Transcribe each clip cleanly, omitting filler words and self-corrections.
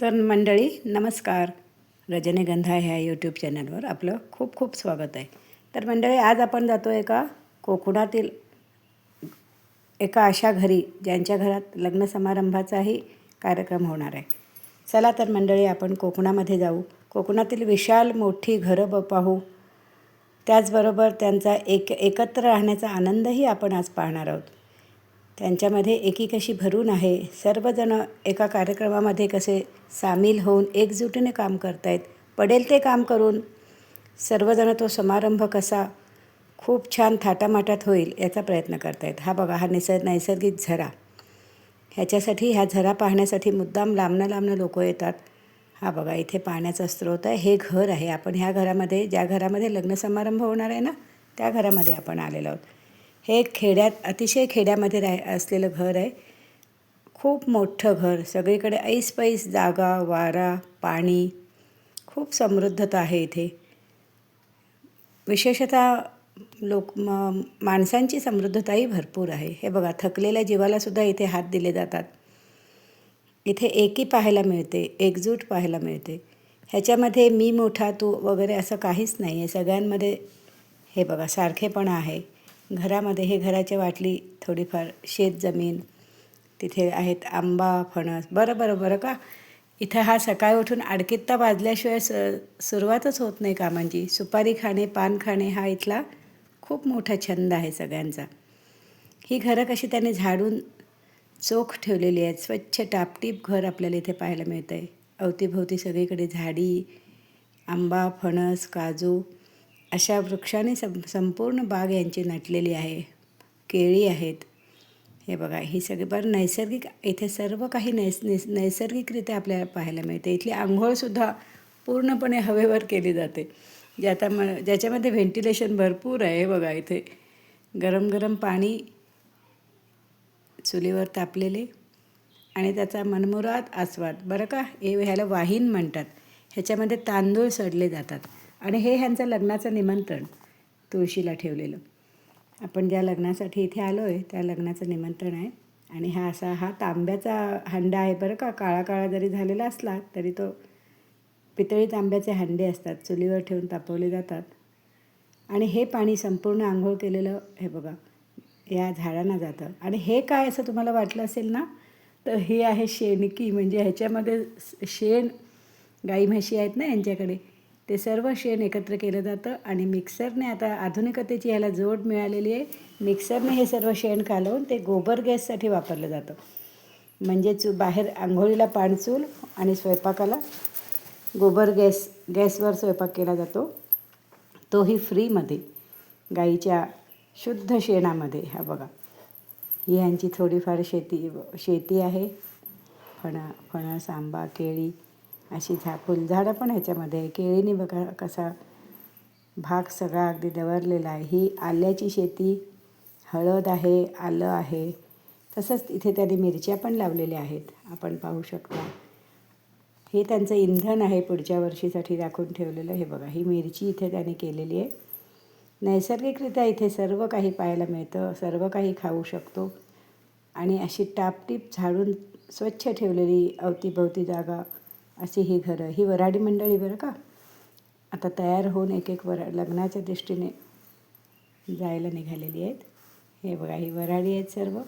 तर मंडळी नमस्कार. रजनीगंधा ह्या यूट्यूब चॅनलवर आपलं खूप खूप स्वागत आहे. तर मंडळी आज आपण जातो एका कोकणातील एका अशा घरी ज्यांच्या घरात लग्न समारंभाचाही कार्यक्रम होणार आहे. चला तर मंडळी आपण कोकणामध्ये जाऊ, कोकणातील विशाल मोठी घरं पाहू, त्याचबरोबर त्यांचा एकत्र राहण्याचा आनंदही आपण आज पाहणार आहोत. त्यांच्यामध्ये एकी कशी भरून आहे, सर्वजण एका कार्यक्रमामध्ये कसे सामील होऊन एकजुटीने काम करत आहेत, पडेल ते काम करून सर्वजण तो समारंभ कसा खूप छान थाटामाटात होईल याचा प्रयत्न करत आहेत. हा बघा, हा नैसर्गिक झरा, ह्याच्यासाठी ह्या झरा पाहण्यासाठी मुद्दाम लांबनं लोक येतात. हा बघा, इथे पाण्याचा स्रोत आहे. हे घर आहे. आपण ह्या घरामध्ये, ज्या घरामध्ये लग्न समारंभ होणार आहे ना, त्या घरामध्ये आपण आलेलो आहोत. हे अतिशय खेड्यामध्ये असलेलं घर आहे. खूप मोठं घर, सगळीकडे ऐसपैस जागा, वारा, पाणी, खूप समृद्धता आहे इथे. विशेषतः माणसांची समृद्धताही भरपूर आहे. हे बघा, थकलेल्या जीवालासुद्धा इथे हात दिले जातात. इथे एकी पाहायला मिळते, एकजूट पाहायला मिळते. ह्याच्यामध्ये मी मोठा तू वगैरे असं काहीच नाही आहे. सगळ्यांमध्ये हे बघा सारखेपणा आहे. घरामध्ये हे घराच्या वाटली थोडीफार शेतजमीन, तिथे आहेत आंबा, फणस. बरं का, इथं हा सकाळी उठून आडकित्ता वाजल्याशिवाय सुरुवातच होत नाही कामांची. सुपारी खाणे, पान खाणे हा इथला खूप मोठा छंद आहे सगळ्यांचा. ही घरं कशी त्याने झाडून चोख ठेवलेली आहेत. स्वच्छ टापटीप घर आपल्याला इथे पाहायला मिळतं आहे. अवतीभोवती सगळीकडे झाडी, आंबा, फणस, काजू अशा वृक्षाने संपूर्ण बाग यांची नटलेली आहे. केळी आहेत. हे बघा, ही सगळी बरं नैसर्गिक, इथे सर्व काही नैसर्गिकरित्या आपल्याला पाहायला मिळते. इथली आंघोळसुद्धा पूर्णपणे हवेवर केली जाते, ज्याच्यामध्ये व्हेंटिलेशन भरपूर आहे. हे बघा, इथे गरम पाणी चुलीवर तापलेले आणि त्याचा मनमुराद आस्वाद. बरं का, ह्याला वाहीन म्हणतात. ह्याच्यामध्ये तांदूळ सडले जातात आणि हे ह्यांचं लग्नाचं निमंत्रण तुळशीला ठेवलेलं. आपण ज्या लग्नासाठी इथे आलो आहे त्या लग्नाचं निमंत्रण आहे. आणि हा तांब्याचा हंडा आहे. बरं का, काळा जरी झालेला असला तरी तो पितळी तांब्याचे हंडे असतात, चुलीवर ठेवून तापवले जातात. आणि हे पाणी संपूर्ण आंघोळ केलेलं हे बघा या झाडांना जातं. आणि हे काय असं तुम्हाला वाटलं असेल ना, तर हे आहे शेणकी. म्हणजे ह्याच्यामध्ये शेण, गाई म्हशी आहेत ना यांच्याकडे, ते सर्व शेण एकत्र केलं जातं आणि मिक्सरने, आता आधुनिकतेची ह्याला जोड मिळालेली आहे, मिक्सरने हे सर्व शेण कालवून ते गोबर गॅससाठी वापरलं जातं. म्हणजे बाहेर आंघोळीला पाणचूल आणि स्वयंपाकाला गोबर गॅसवर स्वयंपाक केला जातो, तोही फ्रीमध्ये गाईच्या शुद्ध शेणामध्ये. हा बघा, ही यांची थोडीफार शेती आहे. फणस, आंबा, केळी अशी फुलझाडं पण ह्याच्यामध्ये. केळीने बघा कसा भाग सगळा अगदी दवरलेला आहे. ही आल्याची शेती, हळद आहे, आलं आहे. तसंच इथे त्यांनी मिरच्या पण लावलेल्या आहेत, आपण पाहू शकता. हे त्यांचं इंधन आहे पुढच्या वर्षीसाठी राखून ठेवलेलं. हे बघा, ही मिरची इथे त्यांनी केलेली आहे. नैसर्गिकरित्या इथे सर्व काही पाहायला मिळतं, सर्व काही खाऊ शकतो. आणि अशी टापटीप झाडून स्वच्छ ठेवलेली अवतीभोवती जागा अशी ही घरं, ही वऱ्हाडी मंडळी. बरं का, आता तयार होऊन एक लग्नाच्या दृष्टीने जायला निघालेली आहेत. हे बघा, ही वऱ्हाडी आहेत सर्व.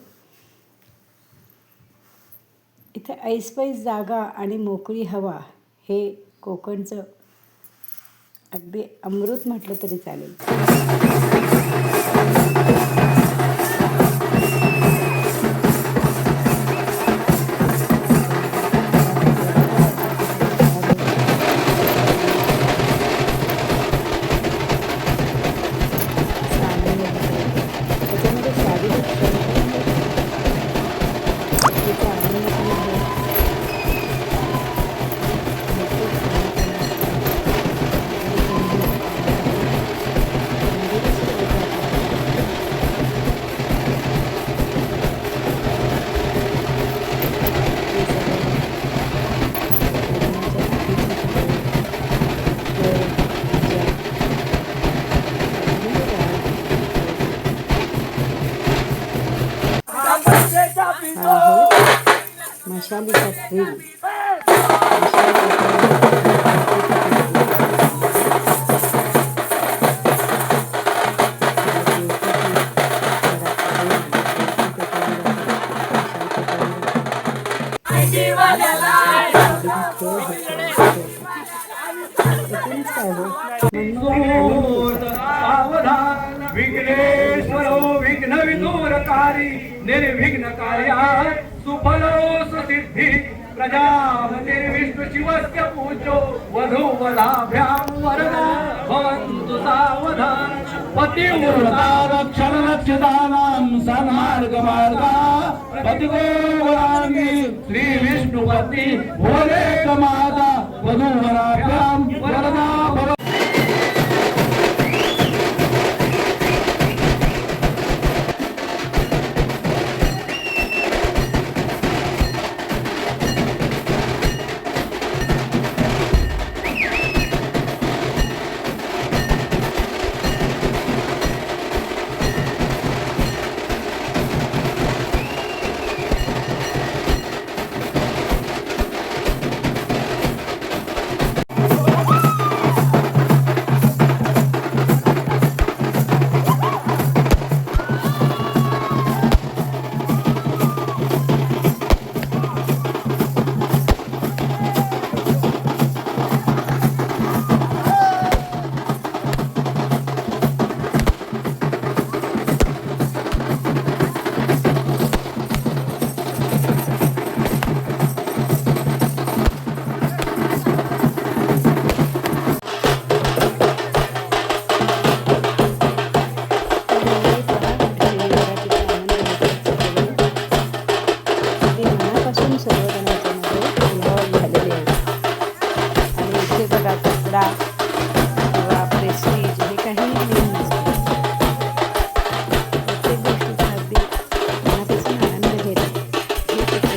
इथे ऐसपैस जागा आणि मोकळी हवा, हे कोकणचं अगदी अमृत म्हटलं तरी चालेल. हा आहे मशालीचा थ्रिल. मंगलकारी निर्विघ्न कार्याय सुफलो सुसिद्धि प्रजापतिर्विष्णु शिवस्य पूज्यो वधूवराभ्यां वरदा भवन्तु सावधान पतिव्रता रक्षण रक्षितानां सन्मार्गमार्गा पतिगोवरांगी श्री विष्णुपत्नी भोले माता वधूवराभ्यां वरदा भव किंवा प्रेस्टीज हे काही मेन नसतं. प्रत्येक गोष्टीचा अगदी मनापासून आनंद घेतात हे फक्त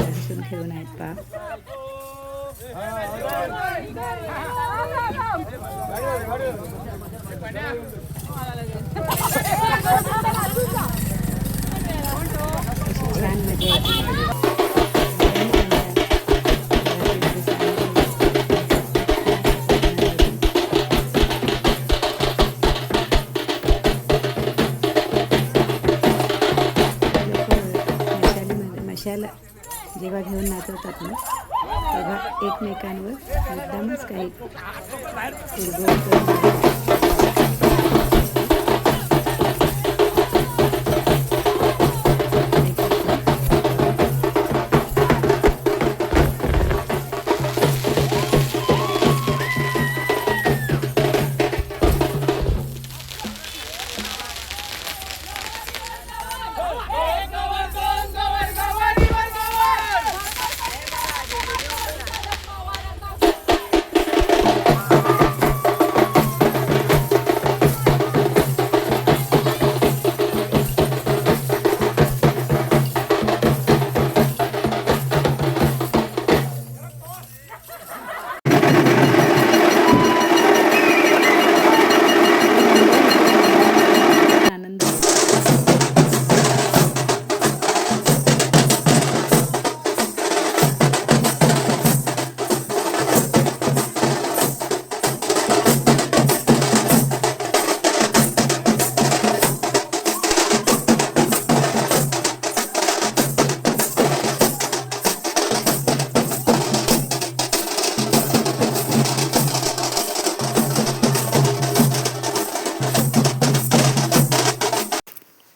हसून खेळून आहेत पहा. छान मजा येते. मशाला जेव्हा घेऊन नाचवतात ना तेव्हा एकमेकांवर मुद्दामच काही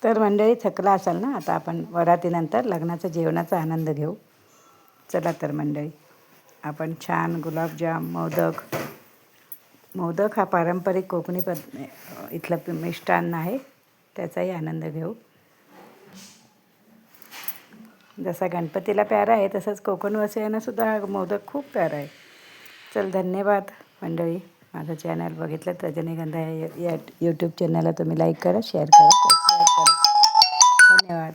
तर मंडळी थकला असाल ना, आता आपण वरातीनंतर लग्नाच्या जेवणाचा आनंद घेऊ. चला तर मंडळी, आपण छान गुलाबजाम, मोदक हा पारंपरिक कोकणी इथलं मिष्टान्न आहे, त्याचाही आनंद घेऊ. जसा गणपतीला प्यारा आहे तसंच कोकणवासियांना सुद्धा मोदक खूप प्यारा आहे. चल, धन्यवाद मंडळी. माझं चॅनल बघितलं तर रजनीगंधा या यूट्यूब चॅनलला तुम्ही लाईक करा, शेअर करा, सबस्क्राईब करा. धन्यवाद.